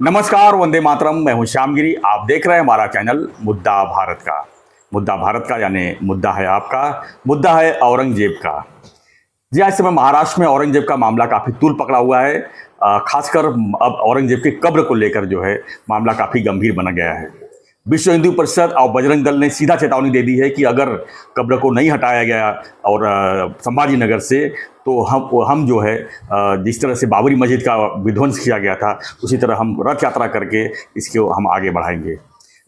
नमस्कार, वंदे मातरम। मैं हूं श्यामगिरी। आप देख रहे हैं हमारा चैनल मुद्दा भारत का। मुद्दा भारत का यानी मुद्दा है आपका, मुद्दा है औरंगजेब का। जी, आज समय महाराष्ट्र में औरंगजेब का मामला काफ़ी तूल पकड़ा हुआ है। खासकर अब औरंगजेब की कब्र को लेकर जो है मामला काफ़ी गंभीर बना गया है। विश्व हिंदू परिषद और बजरंग दल ने सीधा चेतावनी दे दी है कि अगर कब्र को नहीं हटाया गया और संभाजी नगर से तो हम जो है जिस तरह से बाबरी मस्जिद का विध्वंस किया गया था उसी तरह हम रथ यात्रा करके इसको हम आगे बढ़ाएंगे।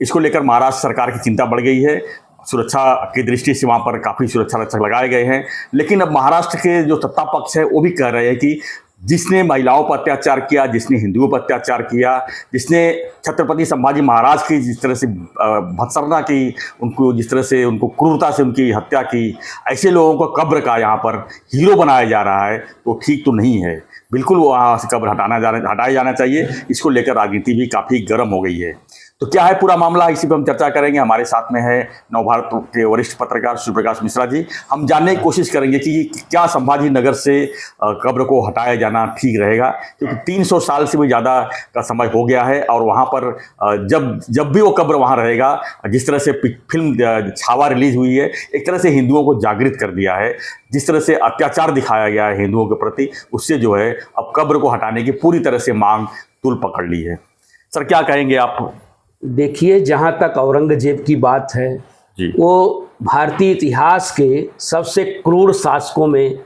इसको लेकर महाराष्ट्र सरकार की चिंता बढ़ गई है। सुरक्षा की दृष्टि से वहाँ पर काफ़ी सुरक्षा रक्षक लगाए गए हैं। लेकिन अब महाराष्ट्र के जो सत्ता पक्ष है वो भी कह रहे हैं कि जिसने महिलाओं पर अत्याचार किया, जिसने हिंदुओं पर अत्याचार किया, जिसने छत्रपति संभाजी महाराज की जिस तरह से भत्सरना की, उनको जिस तरह से उनको क्रूरता से उनकी हत्या की, ऐसे लोगों को कब्र का यहाँ पर हीरो बनाया जा रहा है तो ठीक तो नहीं है। बिल्कुल वहाँ से कब्र हटाया जाना चाहिए। इसको लेकर राजनीति भी काफ़ी गर्म हो गई है। तो क्या है पूरा मामला, इसी पर हम चर्चा करेंगे। हमारे साथ में है नवभारत के वरिष्ठ पत्रकार सूर्यप्रकाश मिश्रा जी। हम जानने की कोशिश करेंगे कि क्या संभाजी नगर से कब्र को हटाया जाना ठीक रहेगा, क्योंकि 300 साल से भी ज़्यादा का समय हो गया है और वहाँ पर जब भी वो कब्र वहाँ रहेगा, जिस तरह से फिल्म छावा रिलीज हुई है, एक तरह से हिंदुओं को जागृत कर दिया है। जिस तरह से अत्याचार दिखाया गया है हिंदुओं के प्रति, उससे जो है अब कब्र को हटाने की पूरी तरह से मांग तूल पकड़ ली है। सर, क्या कहेंगे आप? देखिए, जहाँ तक औरंगजेब की बात है जी, वो भारतीय इतिहास के सबसे क्रूर शासकों में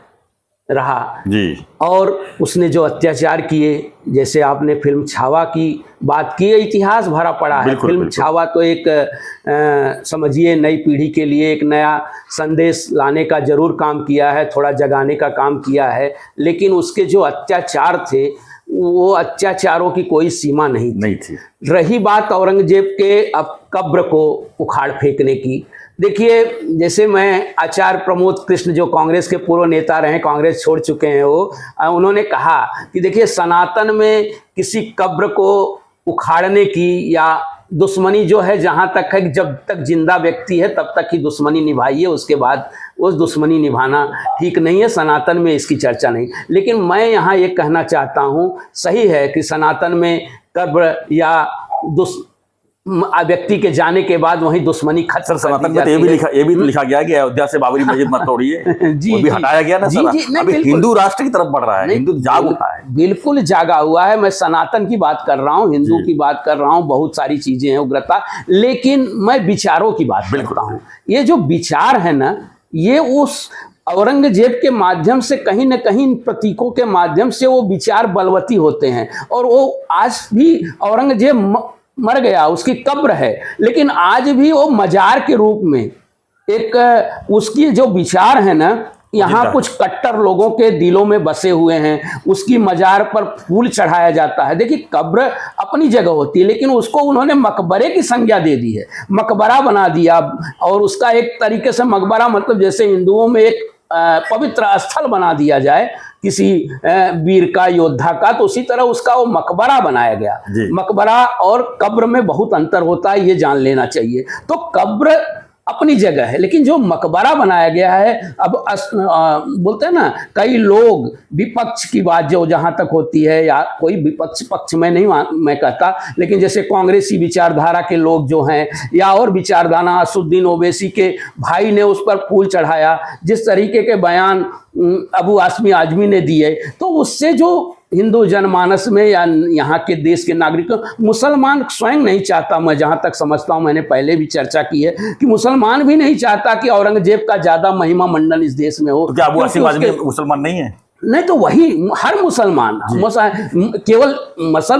रहा जी, और उसने जो अत्याचार किए, जैसे आपने फिल्म छावा की बात की, इतिहास भरा पड़ा है। फिल्म छावा तो एक समझिए नई पीढ़ी के लिए एक नया संदेश लाने का जरूर काम किया है, थोड़ा जगाने का काम किया है। लेकिन उसके जो अत्याचार थे वो अत्याचारों की कोई सीमा नहीं थी। रही बात औरंगजेब के अब कब्र को उखाड़ फेंकने की, देखिए, जैसे मैं आचार्य प्रमोद कृष्ण जो कांग्रेस के पूर्व नेता रहे, कांग्रेस छोड़ चुके हैं, उन्होंने कहा कि देखिए, सनातन में किसी कब्र को उखाड़ने की या दुश्मनी जो है, जहाँ तक है कि जब तक जिंदा व्यक्ति है तब तक ही दुश्मनी निभाइए, उसके बाद उस दुश्मनी निभाना ठीक नहीं है। सनातन में इसकी चर्चा नहीं। लेकिन मैं यहाँ ये कहना चाहता हूँ, सही है कि सनातन में कब्र या व्यक्ति के जाने के बाद वही दुश्मनी खत्म। सनातन में तो ये भी लिखा गया है कि अयोध्या से बाबरी मस्जिद मत तोड़िए। जी, वो भी हटाया गया ना। सर, अभी हिंदू राष्ट्र की तरफ बढ़ रहा है, हिंदू जाग उठा है। बिल्कुल जागा हुआ है। मैं सनातन की बात कर रहा हूँ, हिंदू की बात कर रहा हूँ, बहुत सारी चीजें हैं, उग्रता। लेकिन मैं विचारों की बात करता हूँ। ये जो विचार है ना, ये उस औरंगजेब के माध्यम से कहीं न कहीं प्रतीकों के माध्यम से वो विचार बलवती होते हैं। और वो आज भी औरंगजेब मर गया, उसकी कब्र है, लेकिन आज भी वो मजार के रूप में एक उसकी जो विचार है ना, यहाँ कुछ कट्टर लोगों के दिलों में बसे हुए हैं। उसकी मजार पर फूल चढ़ाया जाता है। देखिए, कब्र अपनी जगह होती है, लेकिन उसको उन्होंने मकबरे की संज्ञा दे दी है, मकबरा बना दिया। और उसका एक तरीके से मकबरा मतलब जैसे हिंदुओं में एक पवित्र स्थल बना दिया जाए किसी वीर का, योद्धा का, तो उसी तरह उसका वो मकबरा बनाया गया। मकबरा और कब्र में बहुत अंतर होता है, ये जान लेना चाहिए। तो कब्र अपनी जगह है, लेकिन जो मकबरा बनाया गया है, अब बोलते हैं ना, कई लोग विपक्ष की बात जो जहां तक होती है, या कोई विपक्ष पक्ष में नहीं मैं कहता, लेकिन जैसे कांग्रेसी विचारधारा के लोग जो हैं, या और विचारधारा, असुद्दीन ओवैसी के भाई ने उस पर फूल चढ़ाया, जिस तरीके के बयान अबू आसमी आजमी ने दिए, तो उससे जो हिंदू जनमानस में या यहाँ के देश के नागरिकों, मुसलमान स्वयं नहीं चाहता, मैं जहाँ तक समझता हूँ, मैंने पहले भी चर्चा की है कि मुसलमान भी नहीं चाहता कि औरंगजेब का ज्यादा महिमा मंडन इस देश में हो। तो क्या अबू आसिम आजमी मुसलमान नहीं है? नहीं, तो वही हर मुसलमान, केवल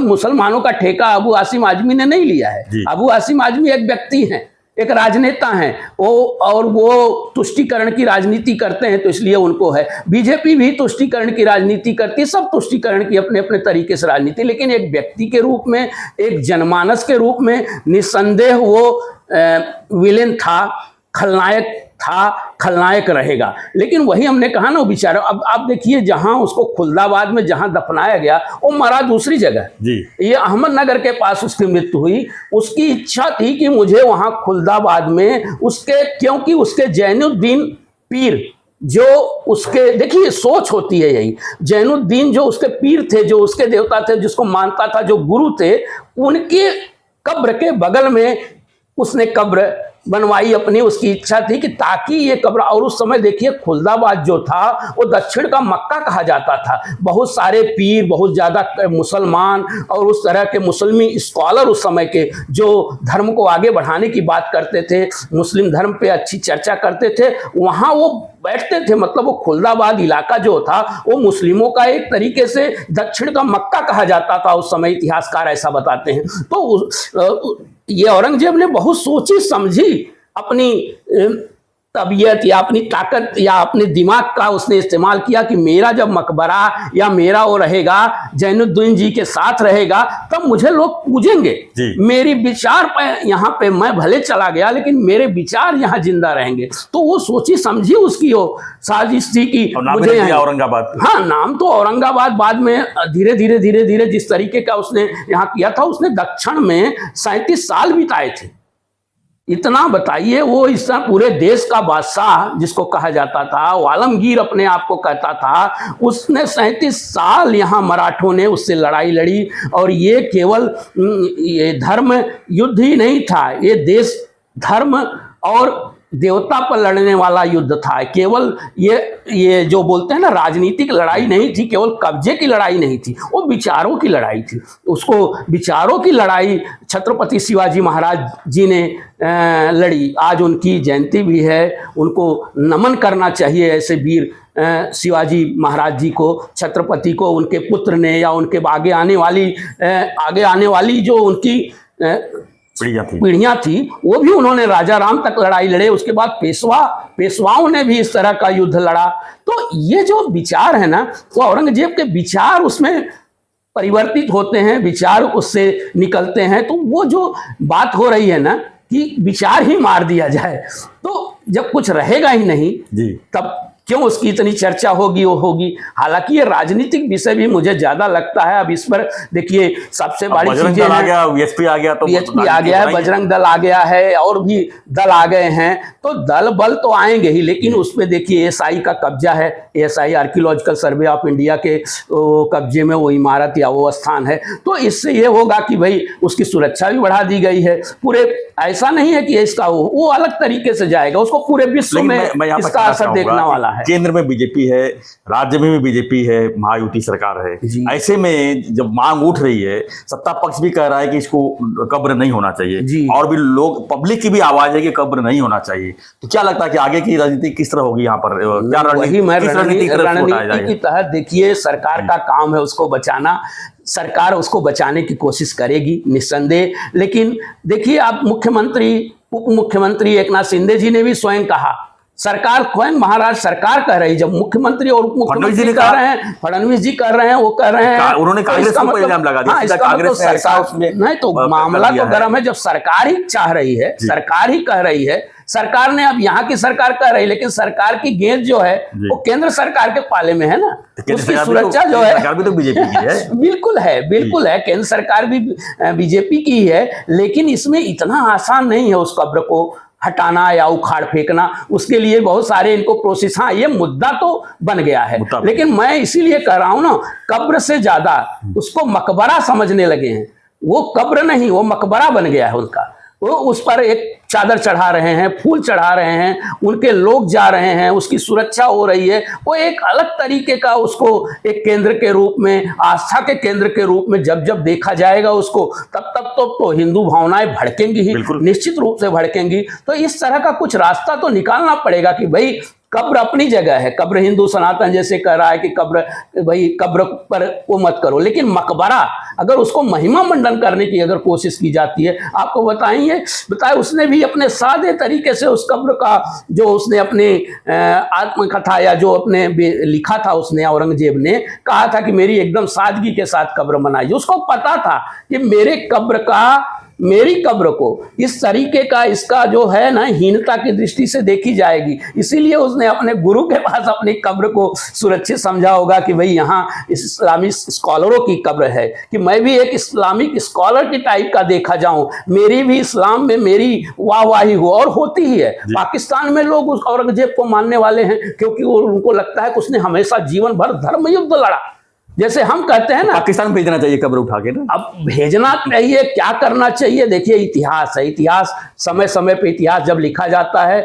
मुसलमानों का ठेका अबू आसिम आजमी ने नहीं लिया है। अबू आसिम आजमी एक व्यक्ति हैं, एक राजनेता हैं, और वो तुष्टिकरण की राजनीति करते हैं, तो इसलिए उनको है। बीजेपी भी तुष्टिकरण की राजनीति करती है, सब तुष्टिकरण की अपने अपने तरीके से राजनीति। लेकिन एक व्यक्ति के रूप में, एक जनमानस के रूप में निस्संदेह वो विलेन था, खलनायक था, खलनायक रहेगा। लेकिन वही हमने कहा ना, बेचारा, अब आप देखिए, जहां उसको खुलदाबाद में जहां दफनाया गया, वो मरा दूसरी जगह। ये अहमदनगर के पास उसकी मृत्यु हुई। उसकी इच्छा थी कि मुझे वहां खुलदाबाद में उसके, क्योंकि उसके जैनुद्दीन पीर जो उसके, देखिए सोच होती है यही, जैनुद्दीन जो उसके पीर थे, जो उसके देवता थे, जिसको मानता था, जो गुरु थे, उनके कब्र के बगल में उसने कब्र बनवाई अपनी। उसकी इच्छा थी कि ताकि ये कब्र, और उस समय देखिए खुलदाबाद जो था वो दक्षिण का मक्का कहा जाता था। बहुत सारे पीर, बहुत ज़्यादा मुसलमान और उस तरह के मुस्लिमी स्कॉलर उस समय के जो धर्म को आगे बढ़ाने की बात करते थे, मुस्लिम धर्म पे अच्छी चर्चा करते थे, वहाँ वो बैठते थे। मतलब वो खुलदाबाद इलाका जो था वो मुस्लिमों का एक तरीके से दक्षिण का मक्का कहा जाता था उस समय, इतिहासकार ऐसा बताते हैं। तो ये औरंगजेब ने बहुत सोची समझी अपनी तबीयत या अपनी ताकत या अपने दिमाग का उसने इस्तेमाल किया कि मेरा जब मकबरा या मेरा वो रहेगा, जैनुद्दीन जी के साथ रहेगा, तब मुझे लोग पूजेंगे। मेरी विचार पे यहाँ पे मैं भले चला गया लेकिन मेरे विचार यहाँ जिंदा रहेंगे। तो वो सोची समझी उसकी वो साजिश थी कि मुझे औरंगाबाद, हाँ नाम तो औरंगाबाद बाद में धीरे धीरे जिस तरीके का उसने यहाँ किया था, उसने दक्षिण में 37 साल बिताए थे। इतना बताइए, वो इस तरह पूरे देश का बादशाह जिसको कहा जाता था, वो आलमगीर अपने आप को कहता था, उसने 37 साल यहाँ मराठों ने उससे लड़ाई लड़ी। और ये केवल ये धर्म युद्ध ही नहीं था, ये देश धर्म और देवता पर लड़ने वाला युद्ध था। केवल ये जो बोलते हैं ना राजनीतिक लड़ाई नहीं थी, केवल कब्जे की लड़ाई नहीं थी, वो विचारों की लड़ाई थी। उसको विचारों की लड़ाई छत्रपति शिवाजी महाराज जी ने लड़ी। आज उनकी जयंती भी है, उनको नमन करना चाहिए ऐसे वीर शिवाजी महाराज जी को, छत्रपति को, उनके पुत्र ने या उनके आगे आने वाली जो उनकी पीढ़ियां थी वो भी उन्होंने राजा राम तक लड़ाई लड़े। उसके बाद पेशवाओं ने भी इस तरह का युद्ध लड़ा। तो ये जो विचार है ना, वो औरंगजेब के विचार उसमें परिवर्तित होते हैं, विचार उससे निकलते हैं। तो वो जो बात हो रही है ना कि विचार ही मार दिया जाए, तो जब कुछ रहेगा ही नहीं तब क्यों उसकी इतनी चर्चा होगी वो होगी। हालांकि ये राजनीतिक विषय भी मुझे ज्यादा लगता है। अब इस पर देखिए सबसे बड़ी चीजें आ गया, वीएचपी आ गया, तो वीएचपी आ गया है, बजरंग दल आ गया है, और भी दल आ गए हैं। तो दल बल तो आएंगे ही, लेकिन उसमें देखिए एएसआई का कब्जा है, ASI archaeological survey of India के कब्जे में वो इमारत या वो स्थान है। तो इससे ये होगा कि भाई उसकी सुरक्षा भी बढ़ा दी गई है। पूरे ऐसा नहीं है कि इसका वो अलग तरीके से जाएगा, उसको पूरे विश्व में इसका असर देखना वाला है। केंद्र में बीजेपी है, राज्य में भी बीजेपी है, महायुति सरकार है। ऐसे में जब मांग उठ रही है, सत्ता पक्ष भी कह रहा है कि इसको कब्र नहीं होना चाहिए, और भी लोग, पब्लिक की भी आवाज है कि कब्र नहीं होना चाहिए। तो क्या लगता है कि आगे की राजनीति किस तरह होगी यहाँ पर? क्या रणनीति की तहत देखिए सरकार का काम है उसको बचाना, सरकार उसको बचाने की कोशिश करेगी निस्संदेह। लेकिन देखिए आप मुख्यमंत्री, उप मुख्यमंत्री एकनाथ शिंदे जी ने भी स्वयं कहा, सरकार स्वयं महाराज सरकार कह रही, जब मुख्यमंत्री और उप मुख्यमंत्री कह रहे हैं, फडणवीस जी कर रहे हैं, वो कह रहे हैं, उन्होंने कांग्रेस को इल्जाम लगा दिया। कांग्रेस नहीं तो मामला तो गर्म है। जब सरकार ही चाह रही है, सरकार ही कह रही है, सरकार ने, अब यहाँ की सरकार कह रही, लेकिन सरकार की गेंद जो है वो केंद्र सरकार के पाले में है ना, उसकी सुरक्षा जो है सरकार भी तो बीजेपी की है। बिल्कुल है, बिल्कुल है, केंद्र सरकार भी बीजेपी की है। लेकिन इसमें इतना आसान नहीं है उस कब्र को हटाना या उखाड़ फेंकना, उसके लिए बहुत सारे इनको प्रोसेस, हाँ ये मुद्दा तो बन गया है। लेकिन मैं इसीलिए कह रहा हूं ना, कब्र से ज्यादा उसको मकबरा समझने लगे हैं। वो कब्र नहीं, वो मकबरा बन गया है उनका। वो उस पर एक चादर चढ़ा रहे हैं, फूल चढ़ा रहे हैं, उनके लोग जा रहे हैं, उसकी सुरक्षा हो रही है। वो एक अलग तरीके का उसको एक केंद्र के रूप में, आस्था के केंद्र के रूप में जब जब देखा जाएगा उसको, तब तक तो हिंदू भावनाएं भड़केंगी ही, निश्चित रूप से भड़केंगी। तो इस तरह का कुछ रास्ता तो निकालना पड़ेगा कि भाई कब्र अपनी जगह है, कब्र हिंदू सनातन जैसे कह रहा है कि कब्र, भाई कब्र पर वो मत करो, लेकिन मकबरा अगर उसको महिमा मंडन करने की अगर कोशिश की जाती है, आपको बताए उसने भी अपने सादे तरीके से उस कब्र का जो उसने अपने आत्मकथा या जो अपने लिखा था, उसने औरंगजेब ने कहा था कि मेरी एकदम सादगी के साथ कब्र बनाई। उसको पता था कि मेरे कब्र का मेरी कब्र को इस तरीके का इसका जो है ना हीनता की दृष्टि से देखी जाएगी। इसीलिए उसने अपने गुरु के पास अपनी कब्र को सुरक्षित समझा होगा कि भाई यहाँ इस्लामी स्कॉलरों की कब्र है, कि मैं भी एक इस्लामिक स्कॉलर की टाइप का देखा जाऊं, मेरी भी इस्लाम में मेरी वाहवाही हो, और होती ही है। पाकिस्तान में लोग उस औरंगजेब को मानने वाले हैं क्योंकि उनको लगता है कि उसने हमेशा जीवन भर धर्म युद्ध लड़ा। जैसे हम कहते हैं ना, पाकिस्तान में भेजना चाहिए कब्र उठा के ना। अब भेजना चाहिए, क्या करना चाहिए? देखिए इतिहास है, इतिहास समय समय पे इतिहास जब लिखा जाता है,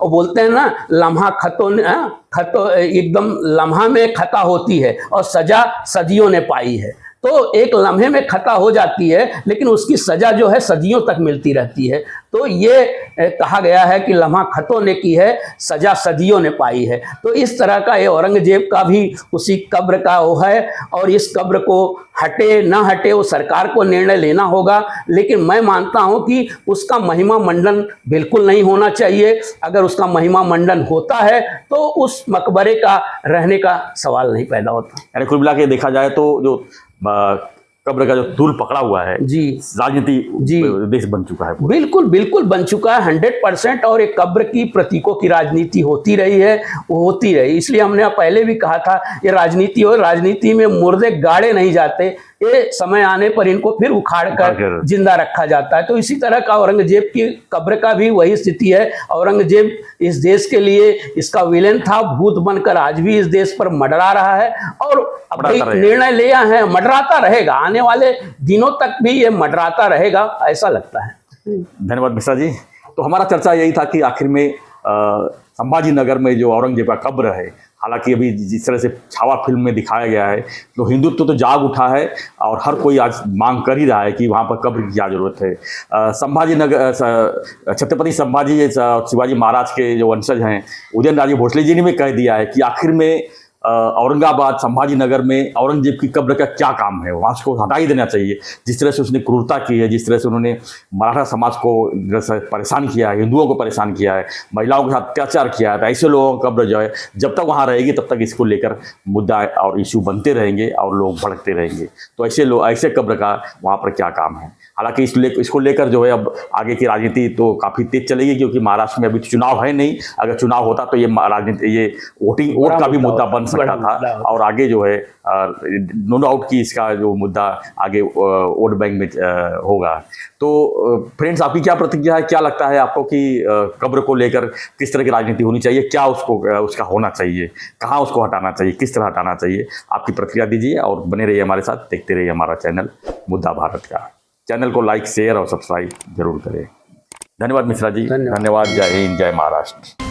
वो बोलते हैं ना, लम्हा खतो एकदम लम्हा में खता होती है और सजा सदियों ने पाई है। तो एक लम्हे में खता हो जाती है लेकिन उसकी सजा जो है सदियों तक मिलती रहती है। तो ये कहा गया है कि लम्हा खतों ने की है, सजा सदियों ने पाई है। तो इस तरह का ये औरंगजेब का भी उसी कब्र का वो है, और इस कब्र को हटे ना हटे वो सरकार को निर्णय लेना होगा। लेकिन मैं मानता हूं कि उसका महिमा मंडन बिल्कुल नहीं होना चाहिए। अगर उसका महिमा मंडन होता है तो उस मकबरे का रहने का सवाल नहीं पैदा होता। यानी कुल मिला के देखा जाए तो जो कब्र का जो तूल पकड़ा हुआ है जी, राजनीति जी, देश बन चुका है। बिल्कुल बिल्कुल बन चुका है 100%। और एक कब्र की प्रतीकों की राजनीति होती रही है, वो होती रही। इसलिए हमने पहले भी कहा था ये राजनीति हो, राजनीति में मुर्दे गाड़े नहीं जाते, ये समय आने पर इनको फिर उखाड़ कर जिंदा रखा जाता है। तो इसी तरह का औरंगजेब की कब्र का भी वही स्थिति है। औरंगजेब इस देश के लिए इसका विलेन था, भूत बनकर आज भी इस देश पर मंडरा रहा है और निर्णय लिया है, मंडराता रहेगा, आने वाले दिनों तक भी ये मंडराता रहेगा, ऐसा लगता है। धन्यवाद मिश्रा जी। तो हमारा चर्चा यही था कि आखिर में संभाजी नगर में जो औरंगजेब का कब्र है, हालांकि अभी जिस तरह से छावा फिल्म में दिखाया गया है, तो हिंदुत्व तो जाग उठा है और हर कोई आज मांग कर ही रहा है कि वहाँ पर कब्र की क्या जरूरत है। संभाजी नगर, छत्रपति संभाजी शिवाजी महाराज के जो वंशज हैं उदयनराजे भोसले जी ने भी कह दिया है कि आखिर में औरंगाबाद संभाजी नगर में औरंगजेब की कब्र का क्या काम है, वहाँ उसको हटा ही देना चाहिए। जिस तरह से उसने क्रूरता की है, जिस तरह से उन्होंने मराठा समाज को परेशान किया है, हिंदुओं को परेशान किया है, महिलाओं के साथ अत्याचार किया है, तो ऐसे लोगों का कब्र जो है जब तक वहाँ रहेगी तब तक इसको लेकर मुद्दा और इशू बनते रहेंगे और लोग भड़कते रहेंगे। तो ऐसे कब्र का वहाँ पर क्या काम है। हालांकि इसको लेकर जो है अब आगे की राजनीति तो काफ़ी तेज चलेगी, क्योंकि महाराष्ट्र में अभी चुनाव है नहीं। अगर चुनाव होता तो ये राजनीति, ये वोट का भी मुद्दा बन सकता था और आगे जो है नो डाउट कि इसका जो मुद्दा आगे वोट बैंक में होगा। तो फ्रेंड्स, आपकी क्या प्रतिक्रिया है? क्या लगता है आपको कि कब्र को लेकर किस तरह की राजनीति होनी चाहिए? क्या उसका होना चाहिए? कहाँ उसको हटाना चाहिए? किस तरह हटाना चाहिए? आपकी प्रतिक्रिया दीजिए और बने रहिए हमारे साथ, देखते रहिए हमारा चैनल मुद्दा भारत का। चैनल को लाइक, शेयर और सब्सक्राइब जरूर करें। धन्यवाद मिश्रा जी, धन्यवाद। जय हिंद, जय महाराष्ट्र।